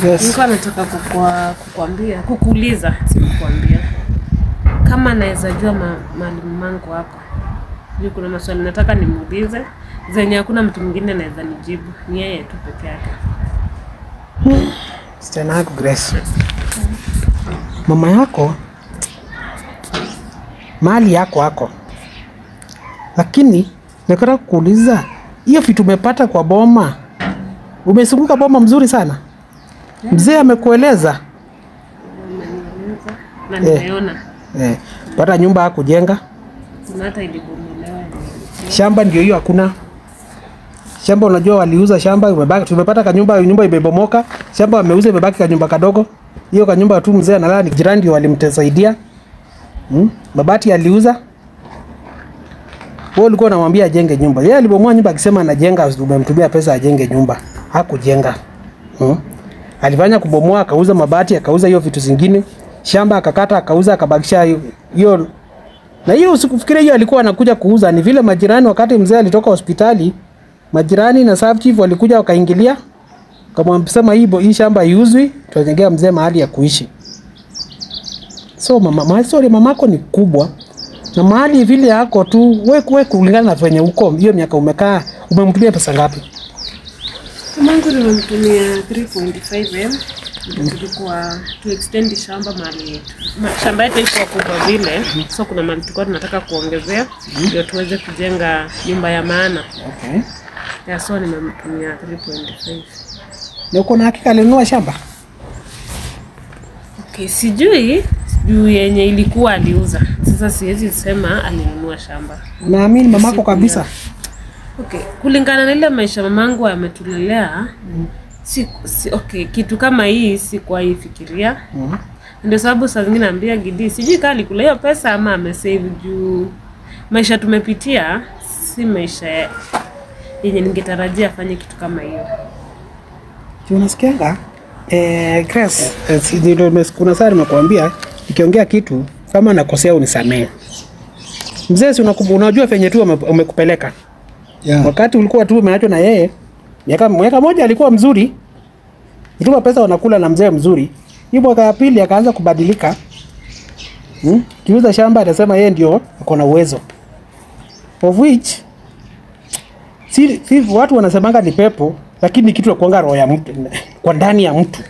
Yes. Nilikuwa nataka kukuuliza, si kukuambia. Kama naweza jua mwalimu wangu hapa. Juu kuna maswali nataka nimuulize, zenye hakuna mtu mwingine anaweza nijibu. Ni yeye tu peke yake. Msichana wako Grace. Mama yako mali yako. Lakini nataka kukuuliza, hiyo vitu umepata kwa boma. Umesunguka boma mzuri sana. Mzee amekueleza? Na nimeona. Pata nyumba ya kujenga. Kuna hata ilibomolewa. Shamba ndio hiyo hakuna. Shamba unajua waliuza shamba, tumepata kanyumba, nyumba imebomoka. Shamba wameuza, imebaki kanyumba kadogo. Hiyo kanyumba tu mzee analala, ni jirani ndio walimsaidia. Mabati aliuza. Wewe ulikuwa unamwambia ajenge nyumba. Yeye alibomoa nyumba akisema anajenga, umemtumia pesa ajenge nyumba. Hakujenga. Alifanya kubomoa, akauza mabati, akauza hiyo vitu zingine. Shamba akakata, akauza, akabakisha hiyo. Na hiyo usikufikirie hiyo alikuwa anakuja kuuza, ni vile majirani wakati mzee alitoka hospitali, majirani na sub chief walikuja wakaingilia. Kama hii shamba iuzwi, tutajengea mzee mahali ya kuishi. So mamako ni kubwa. Na mahali vile yako tu, wewe kulingana na venye uko, hiyo miaka umekaa, umemtumia pesa ngapi? Mungu nimemtumia 3.5 tulikuwa to extend shamba mahali. Shamba yetu iko kubwa vile, so kuna mahali tulikuwa tunataka kuongezea ndio tuweze kujenga nyumba ya maana. Okay. Ya so nimemtumia 3.5. Na uko na hakika alinunua shamba? Okay, sijui juu yenye ilikuwa aliuza. Sasa siwezi sema alinunua shamba. Naamini mamako kabisa. Okay, kulingana na ile maisha mamangu ametulelea, okay, kitu kama hii sikuwahi fikiria. Ndio sababu saa zingine naambia Gidi, sijui kama alikula hiyo pesa ama amesave juu maisha tumepitia si maisha yenye ningetarajia afanye kitu kama hiyo. Unasikianga? Grace, kuna saa nimekuambia nikiongea kitu kama nakosea unisamee. Mzee si unajua venye tu umekupeleka. Yeah. Wakati ulikuwa tu umeachwa na yeye, mwaka moja alikuwa mzuri. Ilikuwa pesa wanakula na mzee mzuri. Hiyo mwaka ya pili akaanza kubadilika. Kiuza shamba anasema yeye ndio ako na uwezo. Of which si watu wanasemanga ni pepo, lakini kitu ya kuanga roho ya mtu kwa ndani ya mtu.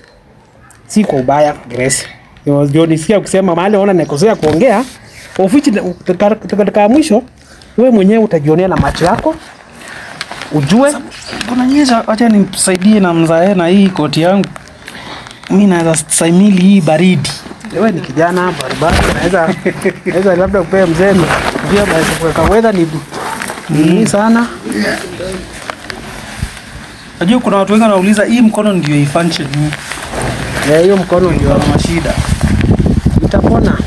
Si kwa ubaya, Grace. Ndio nisikia ukisema mahali unaona nikosea kuongea, of which katika mwisho wewe mwenyewe utajionea na macho yako. Ujue kuna nyesha, acha nisaidie na mzae na hii koti yangu. Mimi naweza stahimili hii baridi. Wewe ni kijana barabara, naweza labda upe mzee pia kwa weather ni sana. Najua kuna watu wengi wanauliza hii mkono ndio ifunction. Hiyo mkono ndio na mashida. Utapona.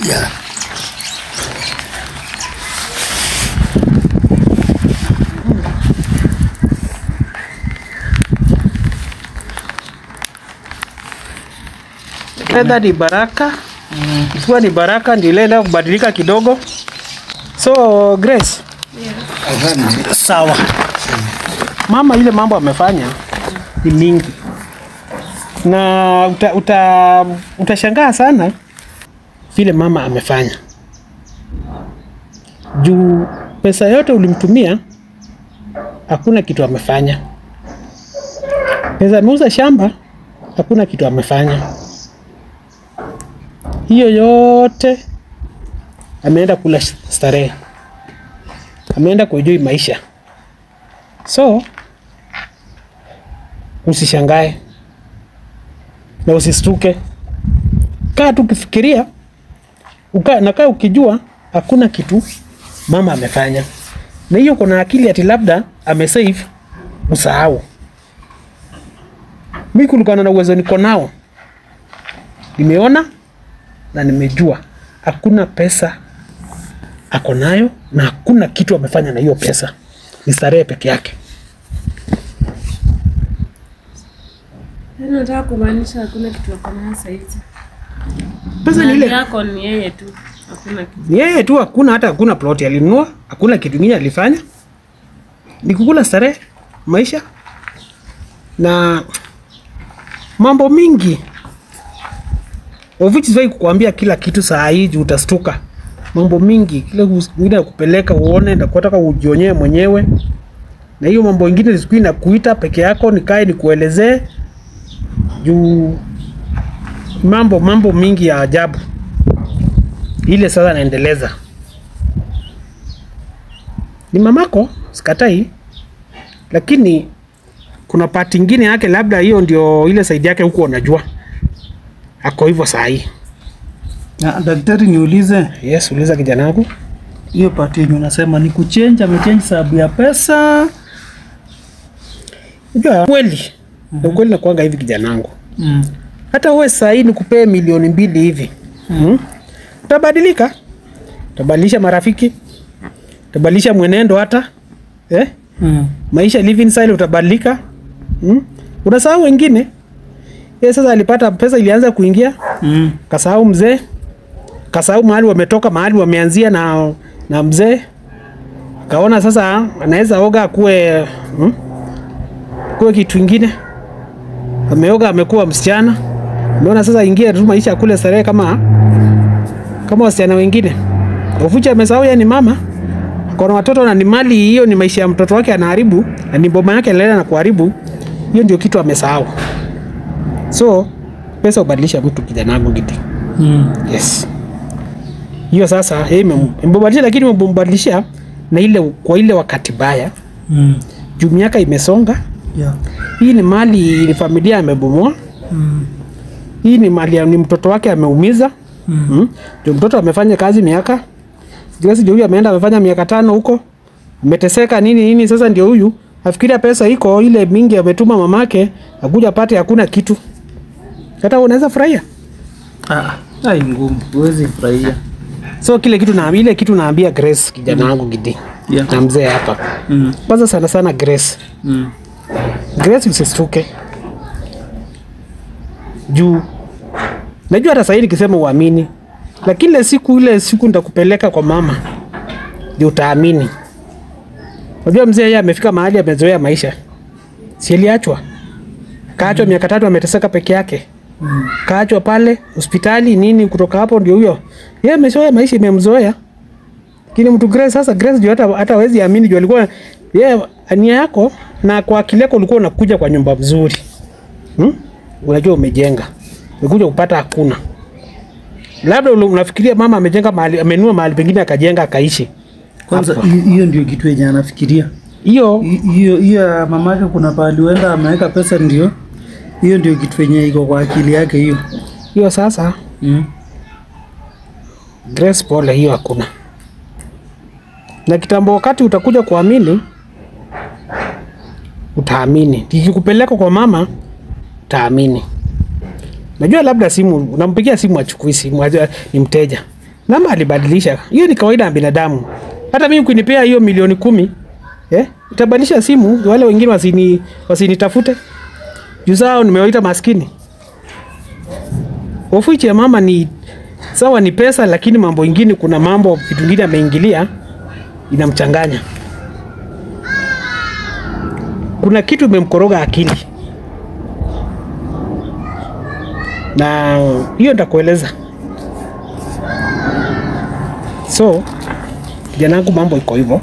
Yeah. Weather ni baraka. Ikiwa ni baraka ndio ile kubadilika kidogo. So Grace. Yeah. Sawa. Mama ile mambo amefanya ni mingi. Na utashangaa sana vile mama amefanya. Juu pesa yote ulimtumia hakuna kitu amefanya. Pesa ameuza shamba hakuna kitu amefanya. Hiyo yote ameenda kula starehe. Ameenda kuenjoy maisha. So usishangae na usistuke. Kaa tu ukifikiria, kaa ukijua hakuna kitu mama amefanya. Na hiyo kuna akili ati labda amesave, usahau. Mimi kulingana na uwezo niko nao, nimeona na nimejua hakuna pesa ako nayo na hakuna kitu amefanya na hiyo pesa. Ni starehe peke yake. Nataka kumaanisha hakuna kitu ako nayo sasa hivi. Pesa ni ile yako ni yeye tu. Hakuna kitu. Ni yeye tu, hakuna plot alinunua, hakuna kitu kingine alifanya. Ni kukula starehe, maisha. na mambo mingi of siwezi kukuambia kila kitu saa hii juu utastuka. Mambo mingi kila mwingine nakupeleka uone na kutaka ujionee mwenyewe, na hiyo mambo mengine siku na kuita peke yako nikae nikuelezee juu mambo mingi ya ajabu ile sasa naendeleza. Ni mamako sikatai, lakini kuna part nyingine yake labda hiyo ndio ile side yake huko unajua. Ako hivyo saa hii. Na daktari niulize. Yes, uliza kijana wangu. Hiyo part yenyewe unasema ni kuchange, amechange sababu ya pesa. Unajua kweli. Kweli nakuanga hivi kijana wangu. Hata wewe saa hii nikupee milioni 2 hivi. Utabadilika? Utabadilisha marafiki? Utabadilisha mwenendo hata? Maisha living style utabadilika? Unasahau wengine? Yeye sasa alipata pesa ilianza kuingia. Kasahau mzee. Kasahau mahali wametoka, mahali wameanzia na mzee. Kaona sasa anaweza oga kuwe kitu kingine. Ameoga amekuwa msichana. Unaona sasa ingia tu maisha kule starehe kama wasichana wengine. Ufucha amesahau yeye ni mama. Kuna watoto na ni mali, hiyo ni maisha ya mtoto wake anaharibu, na ni boma yake analea na kuharibu. Hiyo ndio kitu amesahau. So pesa ubadilisha mtu kijana wangu Gidi. Yes. Hiyo sasa mbadilisha, lakini mbadilisha na ile kwa ile wakati baya. Juu miaka imesonga. Hii ni mali, ni familia amebomoa. Hii ni mali ni mtoto wake ameumiza. Ndio mtoto amefanya kazi miaka. Ndio huyu ameenda amefanya miaka 5 huko. Umeteseka nini sasa ndio huyu afikiria pesa iko ile mingi ametuma mamake akuja pate hakuna kitu. Hata unaweza furahia? Hai ngumu, huwezi furahia. So kile kitu naambia Grace kijana wangu Gidi. Na mzee hapa. Kwanza sana Grace. Grace usistuke. Juu najua hata sasa nikisema uamini, lakini ile siku nitakupeleka kwa mama ndio utaamini. Unajua mzee yeye amefika mahali amezoea maisha. Si aliachwa. Kaachwa miaka 3 ameteseka peke yake. Kaachwa pale hospitali nini, kutoka hapo ndio huyo. Yeye amezoea maisha, imemzoea. Lakini mtu Grace sasa, Grace ndio hata hawezi amini juu alikuwa yeye ania yako na kwa akili yako ulikuwa unakuja kwa nyumba nzuri. Unajua umejenga. Umekuja kupata hakuna. Labda unafikiria mama amejenga mahali, amenunua mahali pengine akajenga akaishi. Kwanza hiyo ndio kitu yenye anafikiria. Hiyo mamake kuna pahali wenda ameweka pesa ndio. Hiyo ndio kitu yenye iko kwa akili yake hiyo. Hiyo sasa. Grace pole, hiyo hakuna. Na kitambo wakati utakuja kuamini, utaamini. Nikikupeleka kwa mama, utaamini. Najua labda simu unampigia simu achukui simu, ni mteja. Namba alibadilisha. Hiyo ni kawaida ya binadamu. Hata mimi ukinipea hiyo milioni 10, utabadilisha simu wale wengine wasinitafute. Juzao nimewaita maskini. Ofichi ya mama ni sawa, ni pesa, lakini mambo mengine, kuna mambo vitu vingine ameingilia inamchanganya. Kuna kitu imemkoroga akili. Na hiyo nitakueleza. So kijana wangu mambo iko hivyo.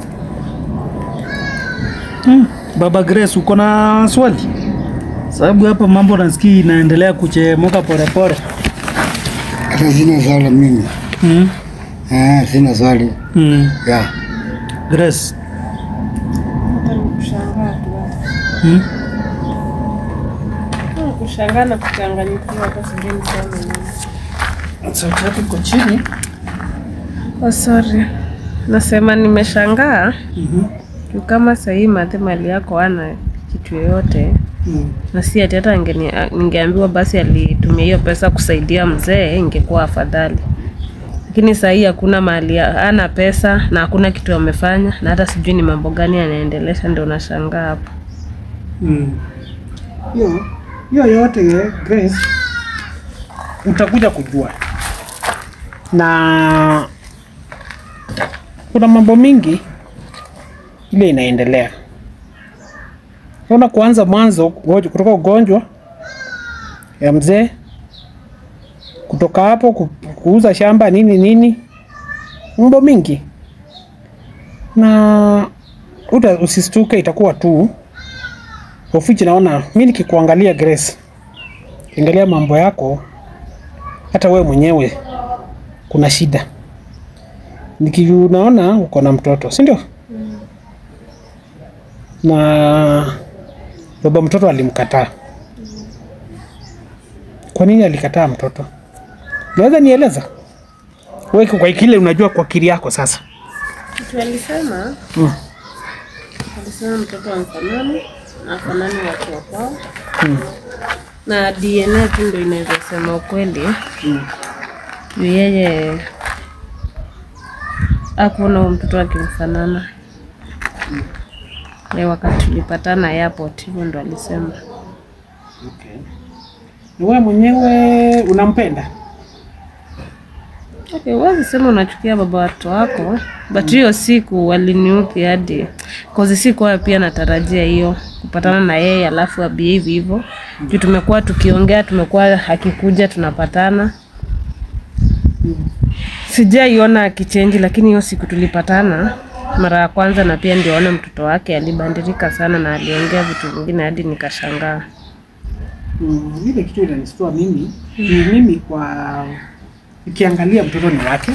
Baba Grace, uko na swali? Sababu hapa mambo nasikia inaendelea kuchemoka pole. Hata sina swali mimi. Sina swali. Yeah. Grace. Kushangaa na kuchanganyikiwa hata sijui niseme nini. Sauti yako iko chini. Sorry. Nasema nimeshangaa. Kama sahii mali yako ana kitu yoyote. Na si hata ningeambiwa basi alitumia hiyo pesa kusaidia mzee, ingekuwa afadhali. Lakini sahii hakuna mali, ana pesa na hakuna kitu amefanya, na hata sijui ni mambo gani anaendelesha, ndio nashangaa hapo. Hiyo yote Grace utakuja kujua. Na kuna mambo mingi ile inaendelea. Unaona, kuanza mwanzo kutoka ugonjwa ya mzee, kutoka hapo kuuza shamba nini, mambo mingi, na usistuke, itakuwa tu ufichi. Naona mimi nikikuangalia Grace, angalia mambo yako, hata wewe mwenyewe kuna shida. Naona uko na mtoto, si ndio? Na baba mtoto alimkataa. Kwa nini alikataa mtoto? Naweza nieleza? Wewe kwa kile unajua kwa akili yako sasa. Kitu alisema, alisema mtoto amfanani, afanani watu wa kwao. Na DNA tu ndio inaweza sema ukweli. Yeye hakuona mtoto akimfanana. Wakati tulipatana airport, hivyo ndo alisema. Okay. Ni wewe mwenyewe unampenda? Okay, wewe sema unachukia baba watu wako, but hiyo siku waliniuthi hadi cause siku wao pia natarajia hiyo kupatana na yeye alafu abehave hivyo. Juu tumekuwa tukiongea, tumekuwa hakikuja tunapatana. Sijaiona akichange, lakini hiyo siku tulipatana mara ya kwanza na pia ndio ona mtoto wake alibadilika sana na aliongea vitu vingine hadi nikashangaa. Ile kitu inanistua mimi, mimi kwa nikiangalia mtoto ni wake.